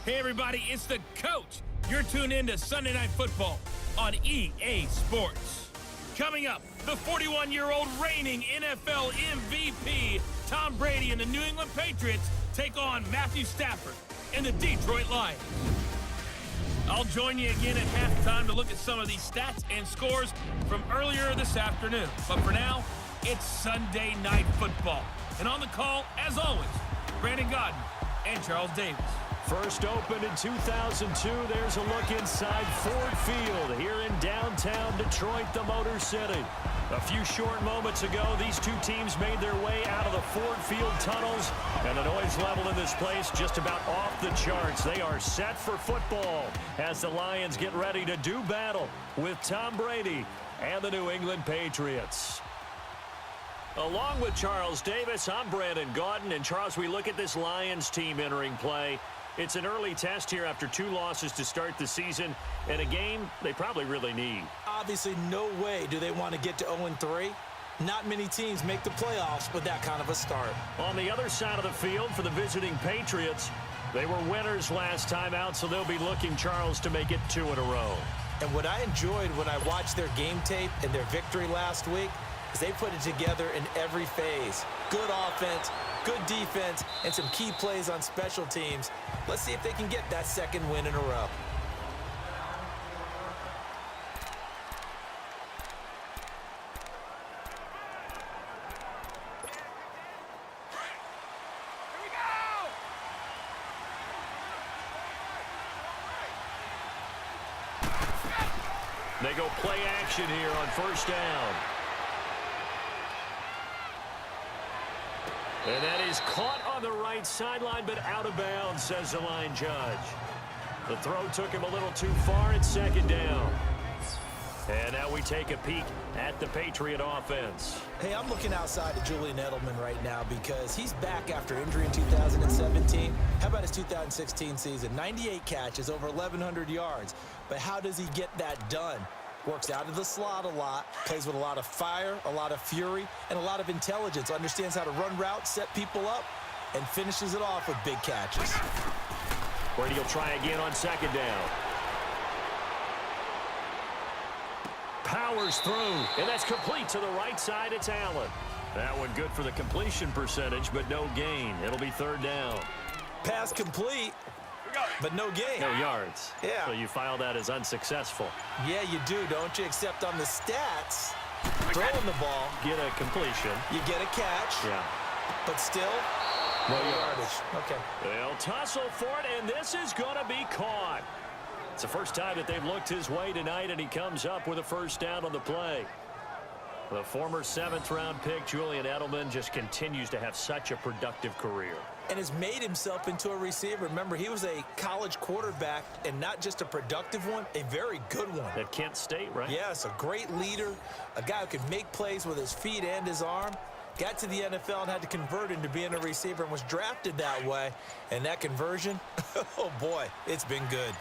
Hey everybody, it's the coach. You're tuned in to Sunday Night Football on EA Sports. Coming up, the 41-year-old reigning NFL MVP, Tom Brady and the New England Patriots take on Matthew Stafford and the Detroit Lions. I'll join you again at halftime to look at some of these stats and scores from earlier this afternoon. But for now, it's Sunday Night Football. And on the call, as always, Brandon Godden and Charles Davis. First opened in 2002, there's a look inside Ford Field here in downtown Detroit, the Motor City. A few short moments ago, these two teams made their way out of the Ford Field tunnels, and the noise level in this place just about off the charts. They are set for football as the Lions get ready to do battle with Tom Brady and the New England Patriots. Along with Charles Davis, I'm Brandon Godden, and Charles, we look at this Lions team entering play. It's an early test here after 2 losses to start the season, and a game they probably really need. Obviously, no way do they want to get to 0-3. Not many teams make the playoffs with that kind of a start. On the other side of the field for the visiting Patriots, they were winners last time out, so they'll be looking, Charles, to make it 2 in a row. And what I enjoyed when I watched their game tape and their victory last week is they put it together in every phase. Good offense, good defense, and some key plays on special teams. Let's see if they can get that second win in a row. They go play action here on first down. And that is caught on the right sideline, but out of bounds, says the line judge. The throw took him a little too far at second down. And now we take a peek at the Patriot offense. Hey, I'm looking outside of Julian Edelman right now because he's back after injury in 2017. How about his 2016 season? 98 catches, over 1,100 yards. But how does he get that done? Works out of the slot a lot, plays with a lot of fire, a lot of fury, and a lot of intelligence. Understands how to run routes, set people up, and finishes it off with big catches. Brady will try again on second down. Powers through, and that's complete to the right side. It's Allen. That one good for the completion percentage, but no gain. It'll be third down. Pass complete, but no gain. No yards. Yeah. So you file that as unsuccessful. Yeah, you do, don't you? Except on the stats, throwing the ball, Get a completion. you get a catch, Yeah. but still, No yards. Okay. They'll tussle for it, and this is going to be caught. It's the first time that they've looked his way tonight, and he comes up with a first down on the play. The former 7th-round pick, Julian Edelman, just continues to have such a productive career. And has made himself into a receiver. Remember, he was a college quarterback, and not just a productive one, a very good one. At Kent State, right? Yes, a great leader, a guy who could make plays with his feet and his arm. Got to the NFL and had to convert into being a receiver and was drafted that way. And that conversion, oh boy, it's been good.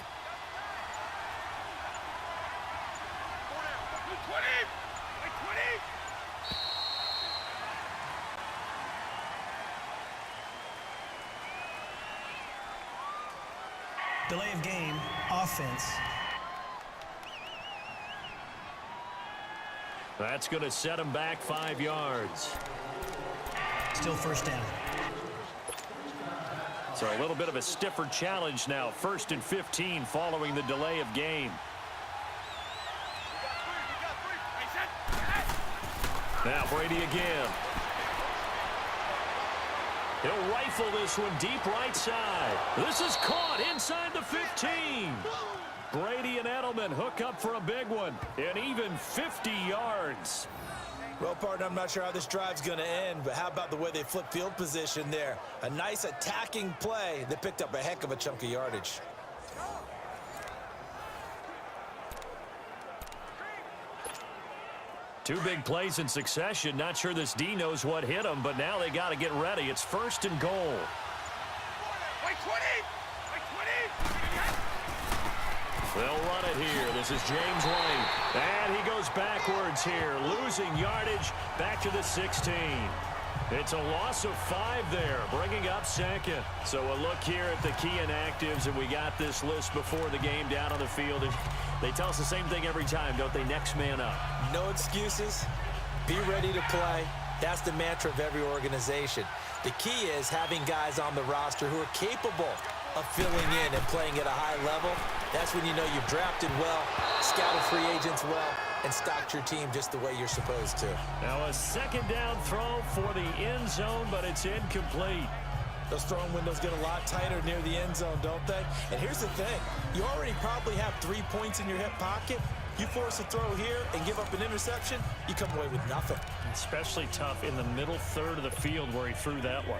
Delay of game, offense. That's going to set him back 5 yards. Still first down. So a little bit of a stiffer challenge now. 1st and 15 following the delay of game. Now Brady again. He'll rifle this one deep right side. This is caught inside the 15. Brady and Edelman hook up for a big one. And even 50 yards. Well, partner, I'm not sure how this drive's going to end, but how about the way they flip field position there? A nice attacking play that picked up a heck of a chunk of yardage. Two big plays in succession. Not sure this D knows what hit him, but now they got to get ready. It's 1st and goal. They'll run it here. This is James White. And he goes backwards here, losing yardage back to the 16. It's a loss of 5 there, bringing up second. So a look here at the key inactives, and we got this list before the game down on the field. They tell us the same thing every time, don't they? Next man up. No excuses. Be ready to play. That's the mantra of every organization. The key is having guys on the roster who are capable of filling in and playing at a high level. That's when you know you've drafted well, scouted free agents well, and stocked your team just the way you're supposed to. Now a second down throw for the end zone, but it's incomplete. Those throwing windows get a lot tighter near the end zone, don't they? And here's the thing. You already probably have 3 points in your hip pocket. You force a throw here and give up an interception, you come away with nothing. Especially tough in the middle third of the field where he threw that one.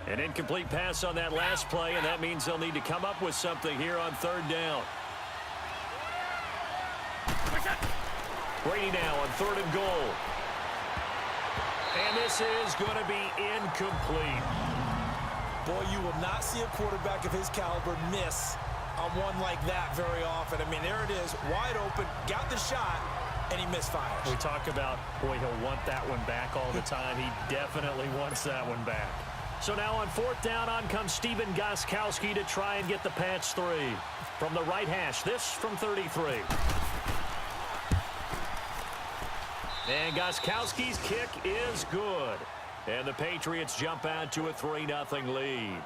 An incomplete pass on that last play, and that means they'll need to come up with something here on third down. Brady now on 3rd and goal. And this is going to be incomplete. Boy, you will not see a quarterback of his caliber miss on one like that very often. I mean, there it is, wide open, got the shot, and he misfires. We talk about, boy, he'll want that one back all the time. He definitely wants that one back. So now on 4th down, on comes Steven Gostkowski to try and get the patch 3. From the right hash, this from 33. And Gostkowski's kick is good. And the Patriots jump out to a 3-0 lead.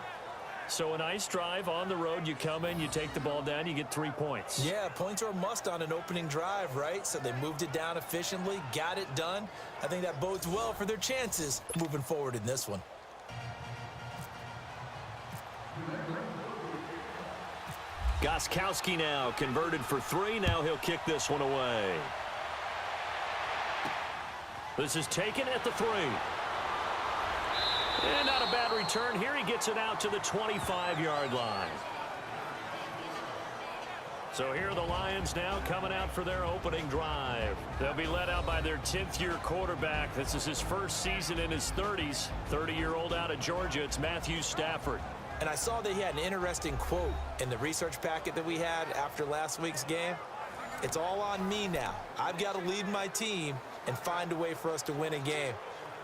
So a nice drive on the road. You come in, you take the ball down, you get 3 points. Yeah, points are a must on an opening drive, right? So they moved it down efficiently, got it done. I think that bodes well for their chances moving forward in this one. Gostkowski now converted for 3. Now he'll kick this one away. This is taken at the 3. And not a bad return here. He gets it out to the 25-yard line. So here are the Lions now coming out for their opening drive. They'll be led out by their 10th-year quarterback. This is his first season in his 30s. 30-year-old out of Georgia. It's Matthew Stafford. And I saw that he had an interesting quote in the research packet that we had after last week's game. It's all on me now. I've got to lead my team and find a way for us to win a game.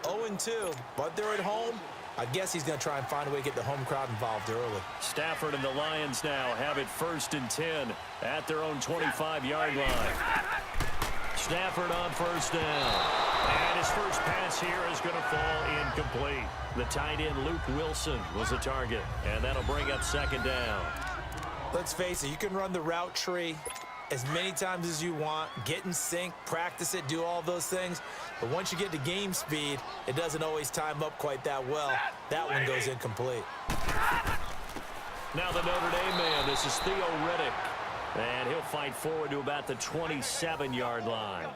0-2, but they're at home. I guess he's going to try and find a way to get the home crowd involved early. Stafford and the Lions now have it 1st and 10 at their own 25-yard line. Stafford on 1st down. And his first pass here is going to fall incomplete. The tight end Luke Wilson was the target, and that'll bring up 2nd down. Let's face it, you can run the route tree as many times as you want, get in sync, practice it, do all those things. But once you get to game speed, it doesn't always time up quite that well. That one goes incomplete. Now the Notre Dame man, this is Theo Riddick. And he'll fight forward to about the 27-yard line.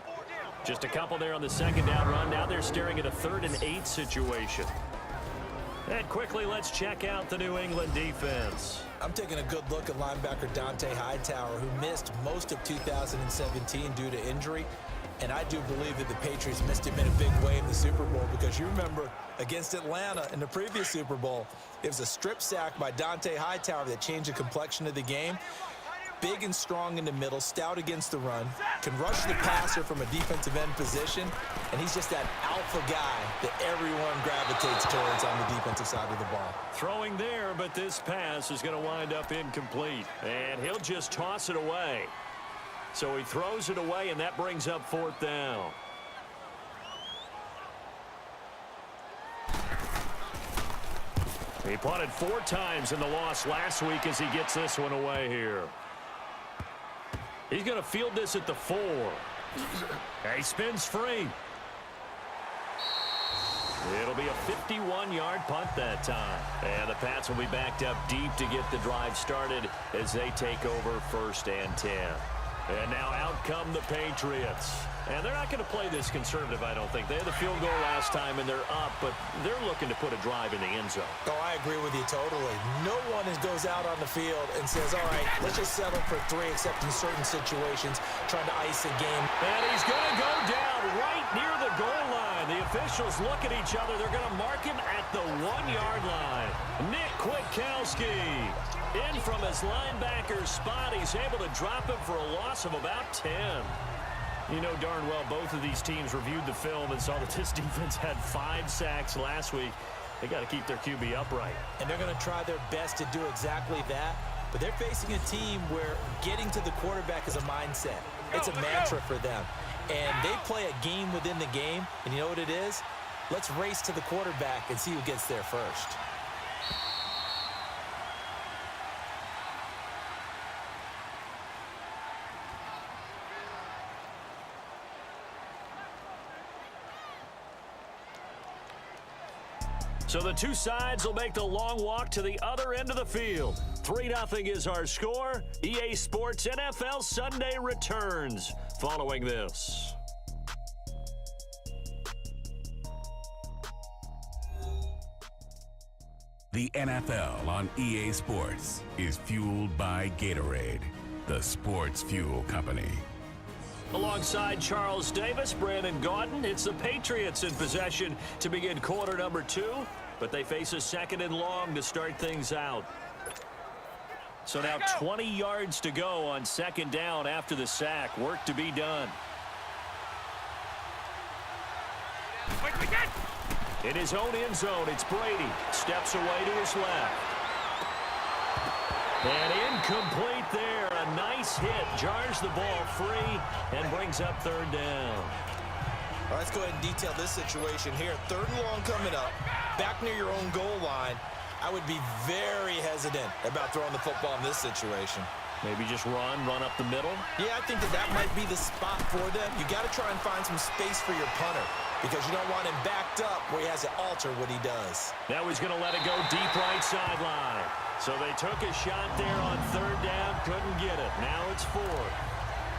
Just a couple there on the 2nd down run. Now they're staring at a 3rd and 8 situation. And quickly, let's check out the New England defense. I'm taking a good look at linebacker Dante Hightower, who missed most of 2017 due to injury. And I do believe that the Patriots missed him in a big way in the Super Bowl, because you remember against Atlanta in the previous Super Bowl, it was a strip sack by Dante Hightower that changed the complexion of the game. Big and strong in the middle, stout against the run, can rush the passer from a defensive end position, and he's just that alpha guy that everyone gravitates towards on the defensive side of the ball. Throwing there, but this pass is going to wind up incomplete, and he'll just toss it away. So he throws it away, and that brings up 4th down. He punted 4 times in the loss last week as he gets this one away here. He's going to field this at the 4. He spins free. It'll be a 51-yard punt that time. And the Pats will be backed up deep to get the drive started as they take over 1st and 10. And now out come the Patriots. And they're not going to play this conservative, I don't think. They had the field goal last time, and they're up, but they're looking to put a drive in the end zone. Oh, I agree with you totally. No one goes out on the field and says, all right, let's just settle for 3, except in certain situations, trying to ice a game. And he's going to go down right near the goal line. The officials look at each other. They're going to mark him at the 1-yard line. Nick Kwiatkowski in from his linebacker spot. He's able to drop him for a loss of about 10. You know darn well both of these teams reviewed the film and saw that this defense had 5 sacks last week. They got to keep their QB upright. And they're going to try their best to do exactly that. But they're facing a team where getting to the quarterback is a mindset. It's a mantra for them. And they play a game within the game. And you know what it is? Let's race to the quarterback and see who gets there first. So the two sides will make the long walk to the other end of the field. 3-0 is our score. EA Sports NFL Sunday returns following this. The NFL on EA Sports is fueled by Gatorade, the sports fuel company. Alongside Charles Davis, Brandon Gaudin, it's the Patriots in possession to begin quarter number 2, but they face a 2nd and long to start things out. So now 20 yards to go on 2nd down after the sack. Work to be done. In his own end zone, it's Brady. Steps away to his left. And incomplete there. A nice hit. Jars the ball free and brings up 3rd down. All right, let's go ahead and detail this situation here. 3rd and long coming up. Back near your own goal line. I would be very hesitant about throwing the football in this situation. Maybe just run up the middle. Yeah, I think that might be the spot for them. You got to try and find some space for your punter because you don't want him backed up where he has to alter what he does. Now he's going to let it go deep right sideline. So they took a shot there on 3rd down, couldn't get it. Now it's 4th.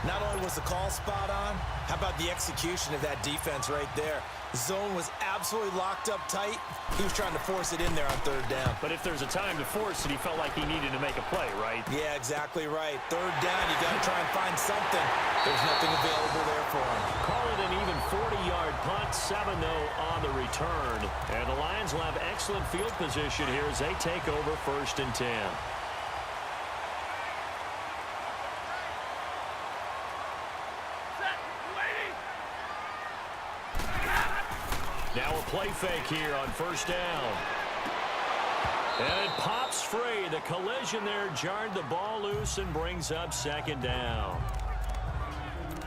Not only was the call spot on, how about the execution of that defense right there? The zone was absolutely locked up tight. He was trying to force it in there on 3rd down. But if there's a time to force it, he felt like he needed to make a play, right? Yeah, exactly right. 3rd down, you got to try and find something. There's nothing available there for him. Call it an even 40-yard punt, 7-0 on the return. And the Lions will have excellent field position here as they take over 1st and 10. Now a play fake here on 1st down. And it pops free. The collision there jarred the ball loose and brings up 2nd down.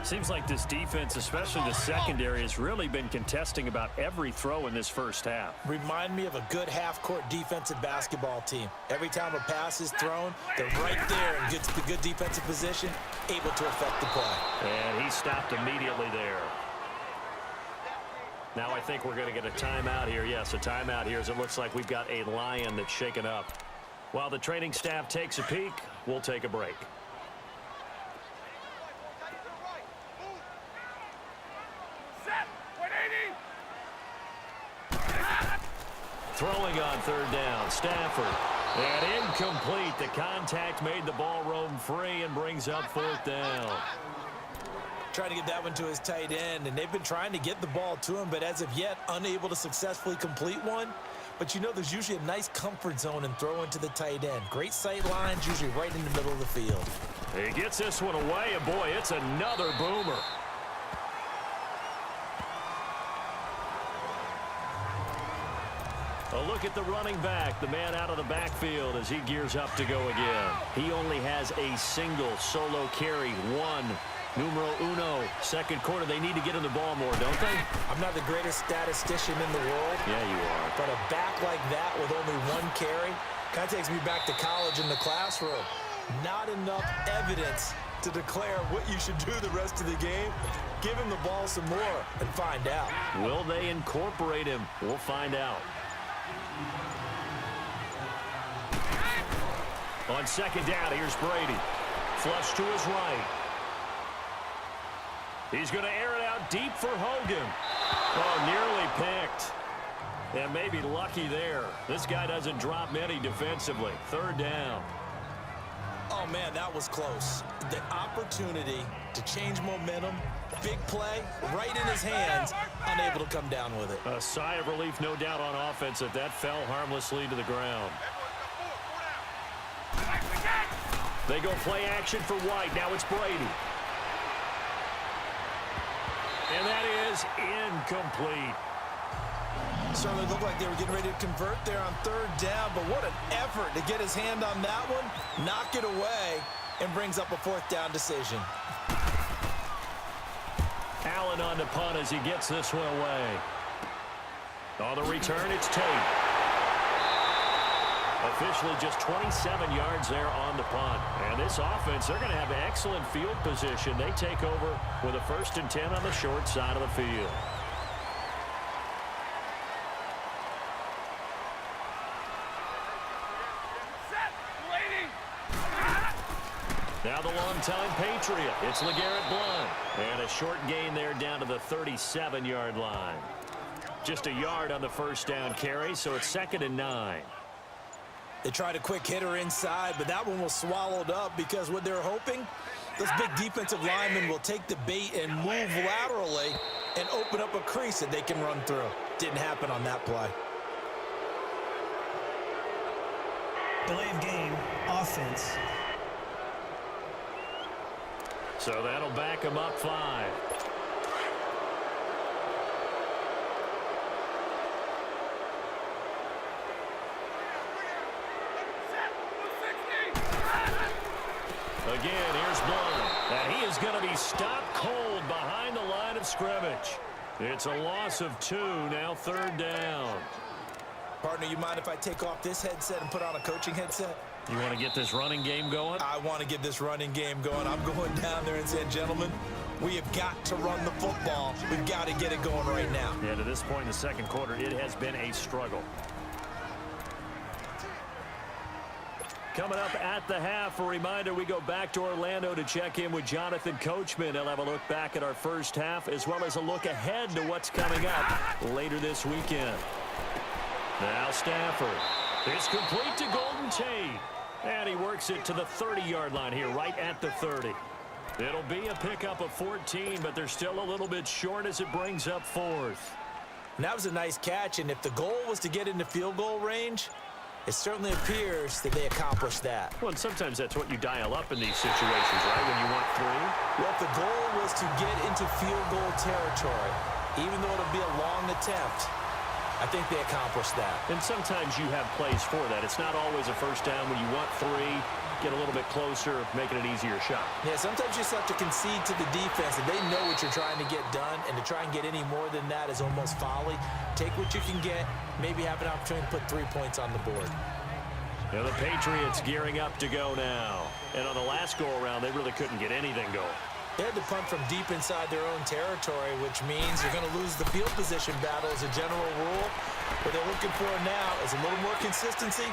Seems like this defense, especially the secondary, has really been contesting about every throw in this first half. Remind me of a good half-court defensive basketball team. Every time a pass is thrown, they're right there and gets the good defensive position, able to affect the play. And he stopped immediately there. Now I think we're going to get a timeout here. Yes, a timeout here as it looks like we've got a Lion that's shaken up. While the training staff takes a peek, we'll take a break. Throwing on 3rd down, Stafford. And incomplete. The contact made the ball roam free and brings up 4th down. Trying to get that one to his tight end, and they've been trying to get the ball to him, but as of yet, unable to successfully complete one. But you know there's usually a nice comfort zone in throwing to the tight end. Great sight lines, usually right in the middle of the field. He gets this one away, and boy, it's another boomer. A look at the running back, the man out of the backfield as he gears up to go again. He only has a single solo carry, numero uno, 2nd quarter. They need to get him the ball more, don't they? I'm not the greatest statistician in the world. Yeah, you are. But a back like that with only 1 carry kind of takes me back to college in the classroom. Not enough evidence to declare what you should do the rest of the game. Give him the ball some more and find out. Will they incorporate him? We'll find out. On 2nd down, here's Brady. Flush to his right. He's going to air it out deep for Hogan. Oh, nearly picked. And maybe lucky there. This guy doesn't drop many defensively. 3rd down. Oh, man, that was close. The opportunity to change momentum, big play, right in his hands, unable to come down with it. A sigh of relief, no doubt, on offense if that fell harmlessly to the ground. They go play action for White. Now it's Brady. And that is incomplete. Certainly looked like they were getting ready to convert there on third down, but what an effort to get his hand on that one, knock it away, and brings up a fourth down decision. Allen on the punt as he gets this one away. On the return, it's Tate. Officially just 27 yards there on the punt. And this offense, they're going to have excellent field position. They take over with a 1st and 10 on the short side of the field. Now the long-time Patriot. It's LeGarrette Blount. And a short gain there down to the 37-yard line. Just a yard on the first down carry, so it's 2nd and 9. They tried a quick hitter inside, but that one was swallowed up because what they're hoping, those big defensive linemen will take the bait and move laterally and open up a crease that they can run through. Didn't happen on that play. Delay of game, offense. So that'll back them up 5. Again, here's Blount. And he is going to be stopped cold behind the line of scrimmage. It's a loss of 2, now 3rd down. Partner, you mind if I take off this headset and put on a coaching headset? You want to get this running game going? I want to get this running game going. I'm going down there and saying, gentlemen, we have got to run the football. We've got to get it going right now. Yeah, to this point in the second quarter, it has been a struggle. Coming up at the half, a reminder, we go back to Orlando to check in with Jonathan Coachman. He'll have a look back at our first half as well as a look ahead to what's coming up later this weekend. Now Stafford. It's complete to Golden Tate. And he works it to the 30-yard line here, right at the 30. It'll be a pickup of 14, but they're still a little bit short as it brings up 4th. And that was a nice catch, and if the goal was to get into field goal range, it certainly appears that they accomplished that. Well, and sometimes that's what you dial up in these situations, right, when you want 3? Well, if the goal was to get into field goal territory, even though it'll be a long attempt, I think they accomplished that. And sometimes you have plays for that. It's not always a first down when you want 3, get a little bit closer, making an easier shot. Yeah, sometimes you just have to concede to the defense, and they know what you're trying to get done, and to try and get any more than that is almost folly. Take what you can get, maybe have an opportunity to put 3 points on the board. Now the Patriots gearing up to go now. And on the last go-around, they really couldn't get anything going. They had to punt from deep inside their own territory, which means you're going to lose the field position battle as a general rule. What they're looking for now is a little more consistency,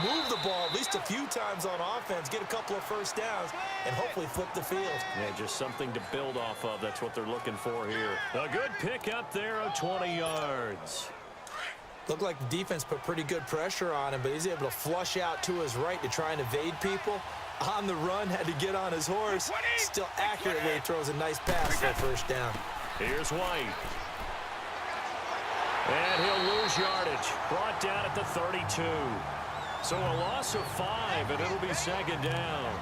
move the ball at least a few times on offense, get a couple of first downs, and hopefully flip the field. Yeah, just something to build off of. That's what they're looking for here. A good pickup there of 20 yards. Looked like the defense put pretty good pressure on him, but he's able to flush out to his right to try and evade people. On the run, had to get on his horse. Still accurately throws a nice pass for a first down. Here's White. And he'll lose yardage. Brought down at the 32. So a loss of 5, and it'll be 2nd down.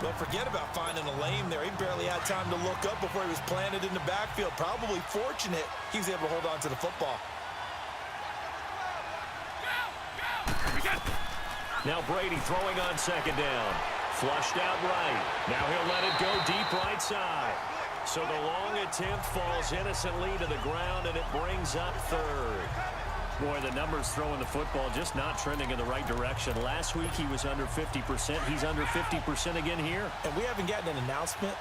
Don't forget about finding a lane there. He barely had time to look up before he was planted in the backfield. Probably fortunate he was able to hold on to the football. Now Brady throwing on 2nd down. Flushed out right. Now he'll let it go deep right side. So the long attempt falls innocently to the ground, and it brings up 3rd. Boy, the numbers throwing the football just not trending in the right direction. Last week he was under 50%. He's under 50% again here. And we haven't gotten an announcement,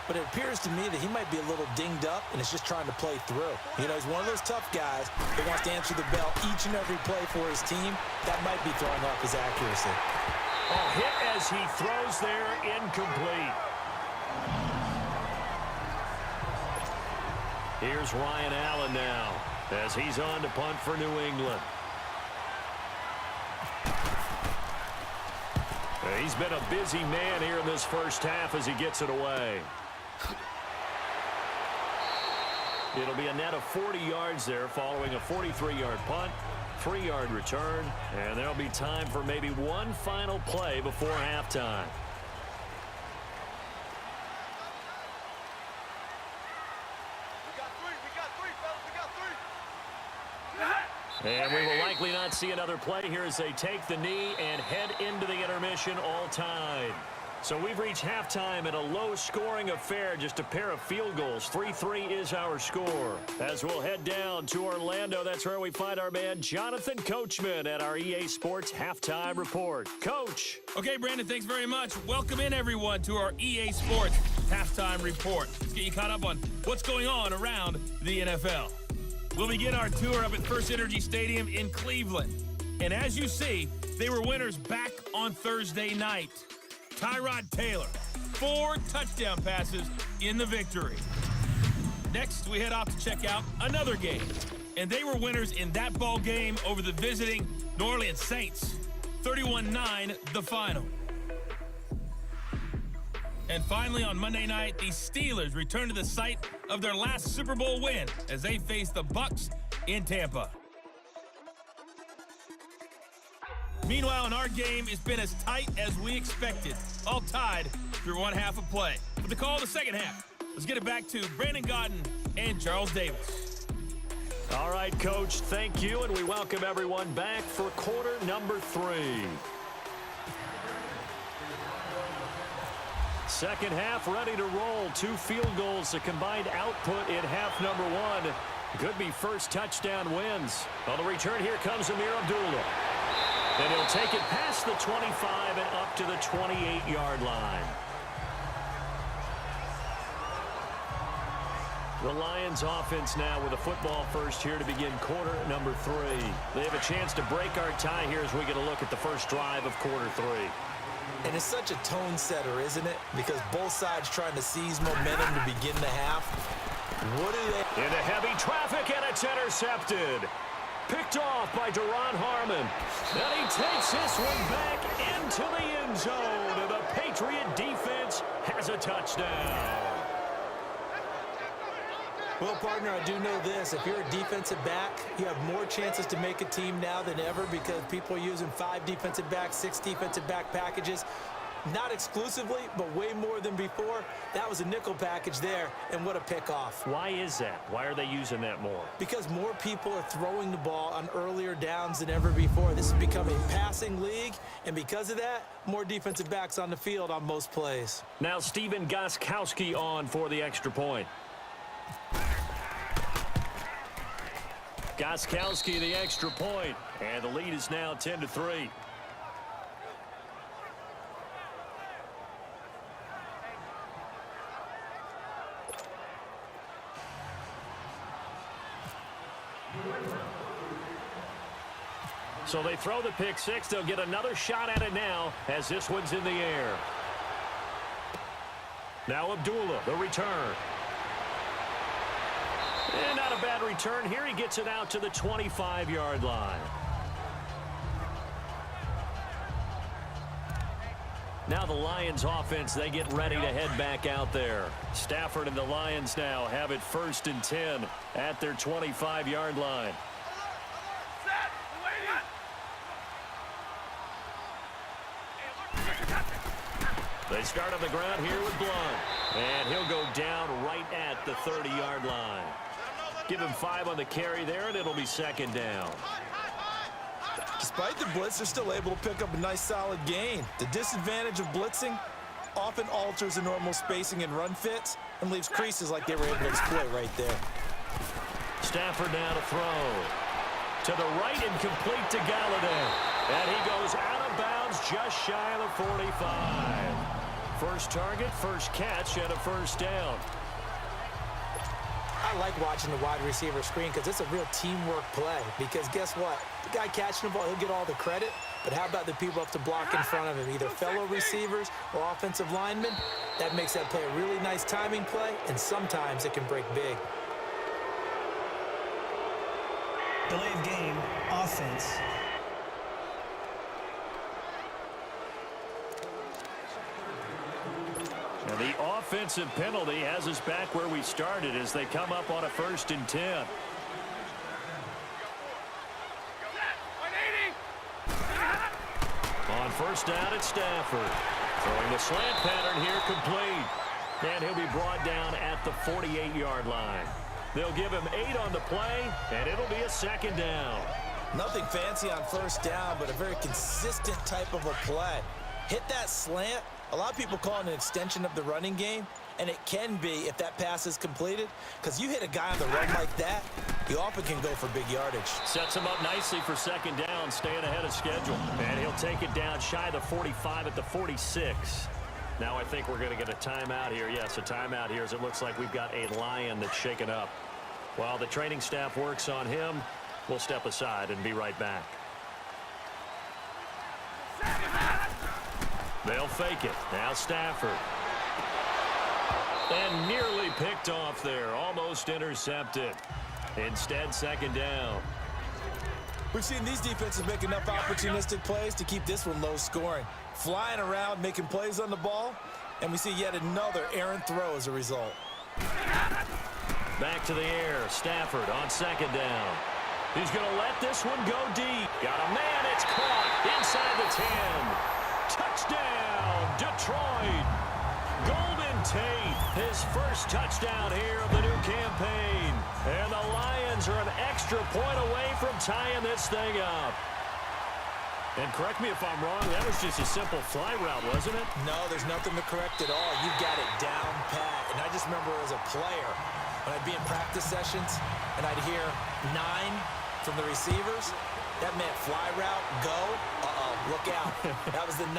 but it appears to me that he might be a little dinged up and is just trying to play through. You know, he's one of those tough guys that wants to answer the bell each and every play for his team. That might be throwing off his accuracy. A hit as he throws there, incomplete. Here's Ryan Allen now as he's on to punt for New England. He's been a busy man here in this first half as he gets it away. It'll be a net of 40 yards there following a 43-yard punt, 3-yard return, and there'll be time for maybe one final play before halftime. And we will likely not see another play here as they take the knee and head into the intermission all tied. So we've reached halftime in a low-scoring affair, just a pair of field goals. 3-3 is our score. As we'll head down to Orlando, that's where we find our man Jonathan Coachman at our EA Sports Halftime Report. Coach. Okay, Brandon, thanks very much. Welcome in, everyone, to our EA Sports Halftime Report. Let's get you caught up on what's going on around the NFL. We'll begin our tour up at First Energy Stadium in Cleveland. And as you see, they were winners back on Thursday night. Tyrod Taylor, 4 touchdown passes in the victory. Next, we head off to check out another game. And they were winners in that ball game over the visiting New Orleans Saints. 31-9, the final. And finally, on Monday night, the Steelers returned to the site of their last Super Bowl win as they faced the Bucs in Tampa. Meanwhile, in our game, it's been as tight as we expected, all tied through one half of play. For the call of the second half, let's get it back to Brandon Godden and Charles Davis. All right, Coach, thank you, and we welcome everyone back for quarter number 3. Second half ready to roll. 2 field goals, the combined output in half number 1. Could be first touchdown wins. On the return, here comes Amir Abdullah. And he'll take it past the 25 and up to the 28-yard line. The Lions offense now with a football first here to begin quarter number 3. They have a chance to break our tie here as we get a look at the first drive of quarter 3. And it's such a tone setter, isn't it? Because both sides trying to seize momentum to begin the half. What do they... Into heavy traffic, and it's intercepted. Picked off by Duron Harmon. And he takes this one back into the end zone. And the Patriot defense has a touchdown. Well, partner, I do know this. If you're a defensive back, you have more chances to make a team now than ever because people are using 5 defensive backs, 6 defensive back packages. Not exclusively, but way more than before. That was a nickel package there, and what a pickoff. Why is that? Why are they using that more? Because more people are throwing the ball on earlier downs than ever before. This has become a passing league, and because of that, more defensive backs on the field on most plays. Now Stephen Gostkowski on for the extra point. Gostkowski the extra point, and the lead is now 10-3. So they throw the pick 6. They'll get another shot at it now as this one's in the air. Now Abdullah, the return. And not a bad return here. He gets it out to the 25-yard line. Now the Lions offense, they get ready to head back out there. Stafford and the Lions now have it 1st and 10 at their 25-yard line. They start on the ground here with Blunt. And he'll go down right at the 30-yard line. Give him 5 on the carry there, and it'll be 2nd down. Despite the blitz, they're still able to pick up a nice solid gain. The disadvantage of blitzing often alters the normal spacing and run fits and leaves creases like they were able to exploit right there. Stafford now to throw. To the right and complete to Galladay. And he goes out of bounds just shy of the 45. First target, first catch, and a first down. I like watching the wide receiver screen because it's a real teamwork play. Because guess what? The guy catching the ball, he'll get all the credit. But how about the people up to block in front of him? Either fellow receivers or offensive linemen. That makes that play a really nice timing play, and sometimes it can break big. Delay of game, offense. And the offensive penalty has us back where we started as they come up on a 1st and 10. On first down, it's Stafford. Throwing the slant pattern here complete. And he'll be brought down at the 48-yard line. They'll give him 8 on the play, and it'll be a 2nd down. Nothing fancy on first down, but a very consistent type of a play. Hit that slant. A lot of people call it an extension of the running game, and it can be if that pass is completed, because you hit a guy on the run like that, you often can go for big yardage. Sets him up nicely for second down, staying ahead of schedule. And he'll take it down shy of the 45 at the 46. Now I think we're going to get a timeout here. Yes, a timeout here as it looks like we've got a Lion that's shaken up. While the training staff works on him, we'll step aside and be right back. They'll fake it. Now Stafford. And nearly picked off there. Almost intercepted. Instead, second down. We've seen these defenses make enough opportunistic plays to keep this one low scoring. Flying around, making plays on the ball, and we see yet another errant throw as a result. Back to the air. Stafford on second down. He's going to let this one go deep. Got a man. It's caught inside the 10. Touchdown, Detroit. Golden Tate, his first touchdown here of the new campaign. And the Lions are an extra point away from tying this thing up. And correct me if I'm wrong, that was just a simple fly route, wasn't it? No, there's nothing to correct at all. You got it down pat. And I just remember as a player, when I'd be in practice sessions and I'd hear 9 from the receivers, that meant fly route, go, look out. That was the 9,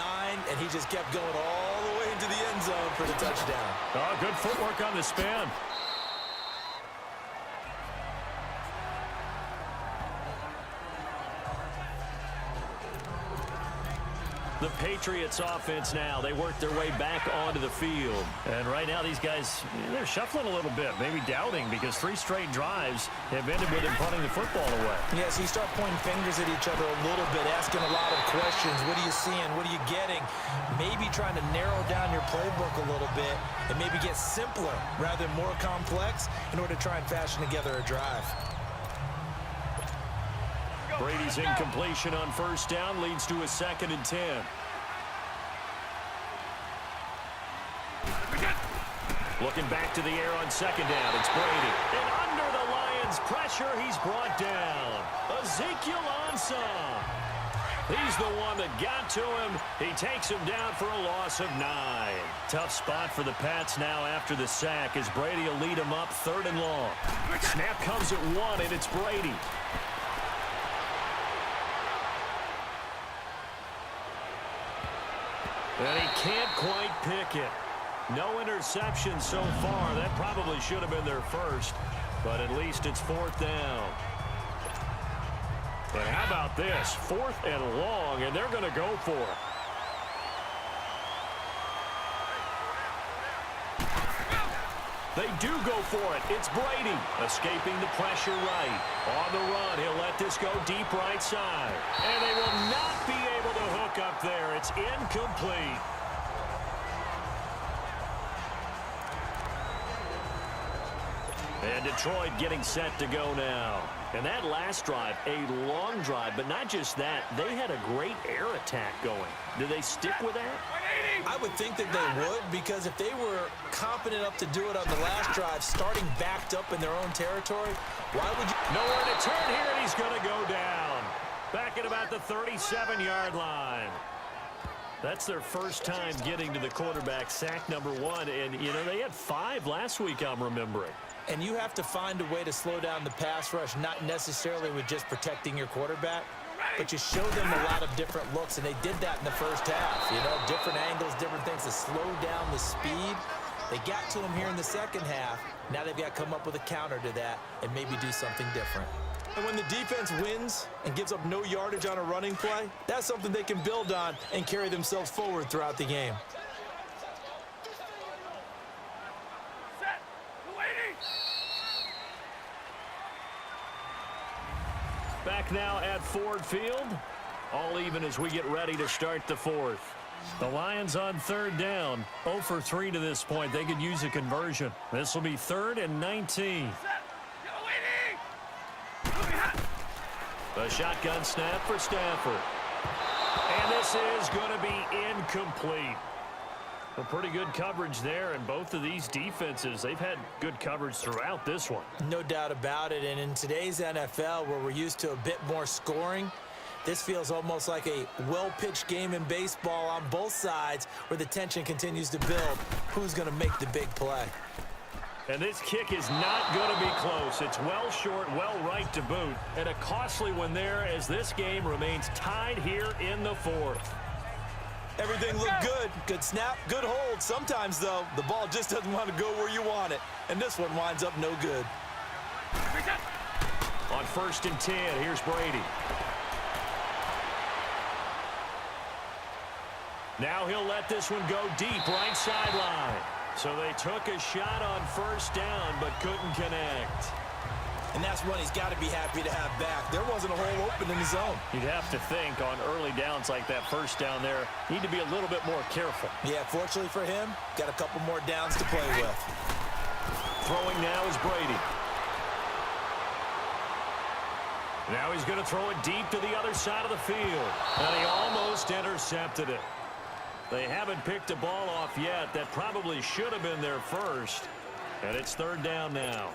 and he just kept going all the way into the end zone for the touchdown. Oh, good footwork on the spin. The Patriots offense now, they work their way back onto the field. And right now these guys, they're shuffling a little bit, maybe doubting, because 3 straight drives have ended with them punting the football away. Yeah, so you start pointing fingers at each other a little bit, asking a lot of questions. What are you seeing? What are you getting? Maybe trying to narrow down your playbook a little bit and maybe get simpler rather than more complex in order to try and fashion together a drive. Brady's incompletion on first down leads to a 2nd and 10. Looking back to the air on second down, it's Brady. And under the Lions' pressure, he's brought down. Ezekiel Ansah. He's the one that got to him. He takes him down for a loss of 9. Tough spot for the Pats now after the sack as Brady will lead him up 3rd and long. Snap comes at 1, and it's Brady. And he can't quite pick it. No interceptions so far. That probably should have been their first, but at least it's 4th down. And how about this? 4th and long, and they're going to go for it. They do go for it. It's Brady escaping the pressure right. On the run, he'll let this go deep right side. And they will not be able to hook up there. It's incomplete. And Detroit getting set to go now. And that last drive, a long drive, but not just that, they had a great air attack going. Do they stick with that? I would think that they would, because if they were confident enough to do it on the last drive, starting backed up in their own territory, why would you? Nowhere to turn here, and he's going to go down. Back at about the 37-yard line. That's their first time getting to the quarterback, sack number 1. And, you know, they had 5 last week, I'm remembering. And you have to find a way to slow down the pass rush, not necessarily with just protecting your quarterback, but you show them a lot of different looks, and they did that in the first half. You know, different angles, different things to slow down the speed. They got to him here in the second half. Now they've got to come up with a counter to that and maybe do something different. And when the defense wins and gives up no yardage on a running play, that's something they can build on and carry themselves forward throughout the game. Back now at Ford Field. All even as we get ready to start the 4th. The Lions on 3rd down. 0 for 3 to this point. They could use a conversion. This will be 3rd and 19. A shotgun snap for Stafford. And this is going to be incomplete. Well, pretty good coverage there, and both of these defenses, they've had good coverage throughout this one. No doubt about it, and in today's NFL, where we're used to a bit more scoring, this feels almost like a well-pitched game in baseball on both sides where the tension continues to build. Who's going to make the big play? And this kick is not going to be close. It's well short, well right to boot, and a costly one there as this game remains tied here in the fourth. Everything looked good. Good snap, good hold. Sometimes, though, the ball just doesn't want to go where you want it. And this one winds up no good. On 1st and 10, here's Brady. Now he'll let this one go deep right sideline. So they took a shot on 1st down but couldn't connect. And that's one he's got to be happy to have back. There wasn't a hole open in the zone. You'd have to think on early downs like that 1st down there, need to be a little bit more careful. Yeah, fortunately for him, got a couple more downs to play with. Throwing now is Brady. Now he's going to throw it deep to the other side of the field. And he almost intercepted it. They haven't picked a ball off yet. That probably should have been their first. And it's 3rd down now.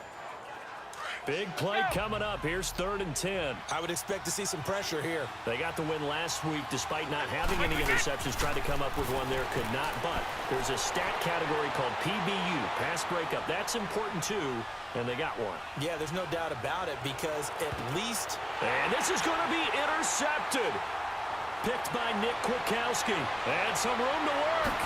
Big play coming up. Here's 3rd and 10. I would expect to see some pressure here. They got the win last week despite not having any interceptions. Tried to come up with one there, could not. But there's a stat category called PBU, pass breakup. That's important too, and they got one. Yeah, there's no doubt about it because at least... And this is going to be intercepted. Picked by Nick Kwiatkowski. And some room to work.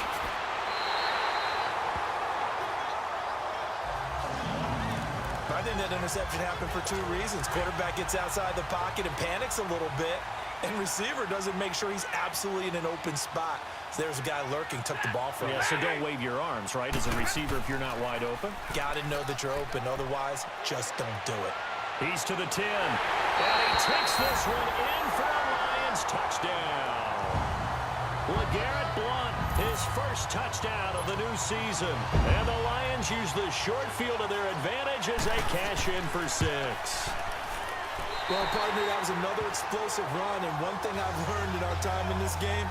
I think that interception happened for 2 reasons. Quarterback gets outside the pocket and panics a little bit, and receiver doesn't make sure he's absolutely in an open spot. So there's a guy lurking, took the ball from him. Yeah, so don't wave your arms, right, as a receiver if you're not wide open. Got to know that you're open. Otherwise, just don't do it. He's to the 10. And he takes this one in for a Lions touchdown. LeGarrette Blount, his first touchdown of the new season. And the Lions use the short field to their advantage as they cash in for 6. Well, partner, that was another explosive run. And one thing I've learned in our time in this game,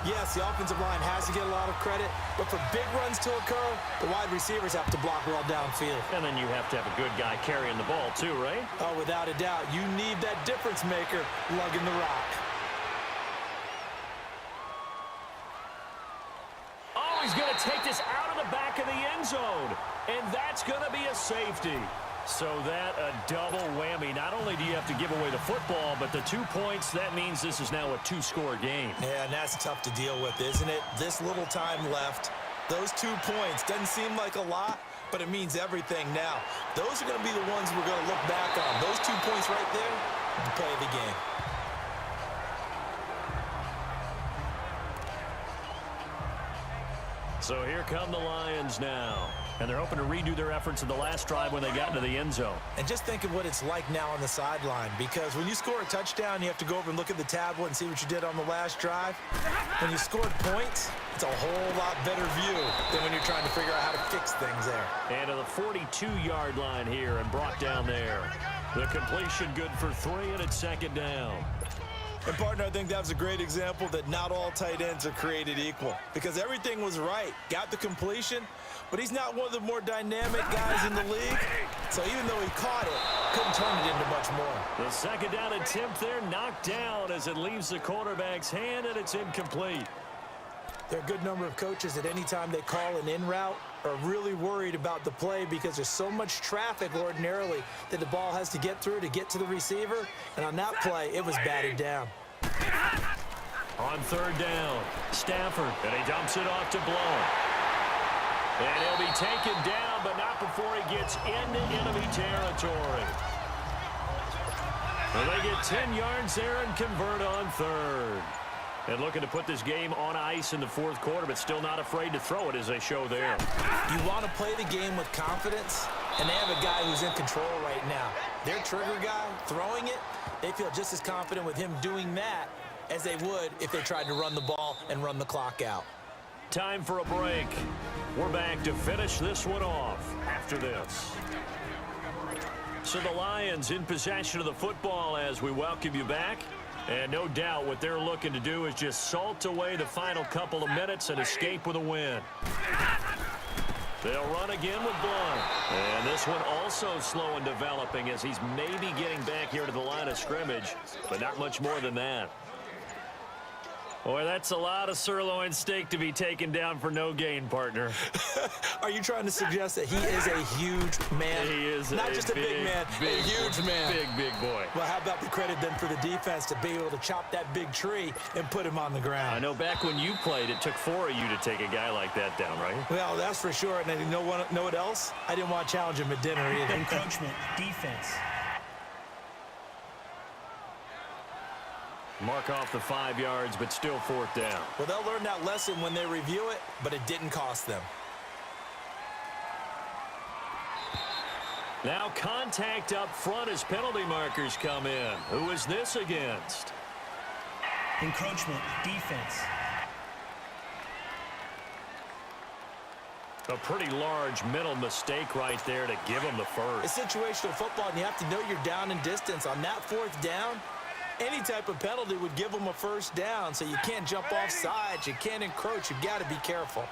yes, the offensive line has to get a lot of credit. But for big runs to occur, the wide receivers have to block well downfield. And then you have to have a good guy carrying the ball too, right? Oh, without a doubt. You need that difference maker lugging the rock. He's going to take this out of the back of the end zone. And that's going to be a safety. So that a double whammy. Not only do you have to give away the football, but the 2 points, that means this is now a 2-score game. Yeah, and that's tough to deal with, isn't it? This little time left. Those 2 points doesn't seem like a lot, but it means everything now. Those are going to be the ones we're going to look back on. Those 2 points right there, the play of the game. So here come the Lions now. And they're hoping to redo their efforts in the last drive when they got into the end zone. And just think of what it's like now on the sideline, because when you score a touchdown, you have to go over and look at the tablet and see what you did on the last drive. When you scored points, it's a whole lot better view than when you're trying to figure out how to fix things there. And to the 42-yard line here and brought down there. The completion good for 3, and it's 2nd down. And, partner, I think that was a great example that not all tight ends are created equal, because everything was right. Got the completion, but he's not one of the more dynamic guys in the league. So even though he caught it, couldn't turn it into much more. The 2nd down attempt there knocked down as it leaves the quarterback's hand, and it's incomplete. There are a good number of coaches that any time they call an in route are really worried about the play because there's so much traffic ordinarily that the ball has to get through to get to the receiver. And on that play, it was batted down. On 3rd down, Stafford, and he dumps it off to Blount. And he'll be taken down, but not before he gets into enemy territory. And they get 10 yards there and convert on 3rd. And looking to put this game on ice in the 4th quarter, but still not afraid to throw it as they show there. You want to play the game with confidence, and they have a guy who's in control right now. Their trigger guy, throwing it, they feel just as confident with him doing that as they would if they tried to run the ball and run the clock out. Time for a break. We're back to finish this one off after this. So the Lions in possession of the football as we welcome you back. And no doubt what they're looking to do is just salt away the final couple of minutes and escape with a win. They'll run again with Blunt. And this one also slow in developing as he's maybe getting back here to the line of scrimmage, but not much more than that. Boy, that's a lot of sirloin steak to be taken down for no gain, partner. Are you trying to suggest that he is a huge man? He is not just a big man, a huge man. Big boy. Well, how about the credit then for the defense to be able to chop that big tree and put him on the ground? I know back when you played, it took 4 of you to take a guy like that down, right? Well, that's for sure. And you know what else? I didn't want to challenge him at dinner either. Encroachment, defense. Mark off the 5 yards, but still 4th down. Well, they'll learn that lesson when they review it, but it didn't cost them. Now contact up front as penalty markers come in. Who is this against? Encroachment, defense. A pretty large mental mistake right there to give him the first. It's situational football, and you have to know you're down in distance. On that 4th down, any type of penalty would give them a first down, so you can't jump off sides. You can't encroach. You've got to be careful.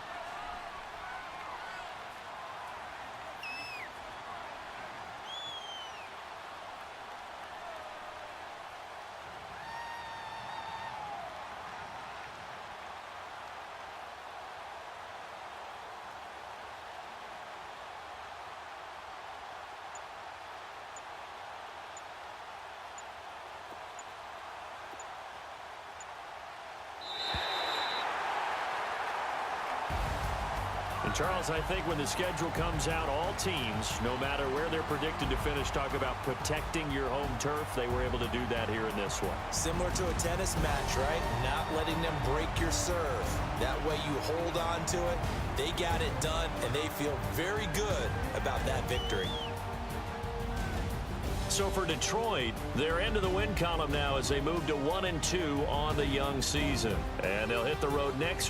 And Charles, I think when the schedule comes out, all teams, no matter where they're predicted to finish, talk about protecting your home turf. They were able to do that here in this one. Similar to a tennis match, right? Not letting them break your serve. That way you hold on to it. They got it done, and they feel very good about that victory. So for Detroit, they're into the win column now as they move to 1-2 on the young season. And they'll hit the road next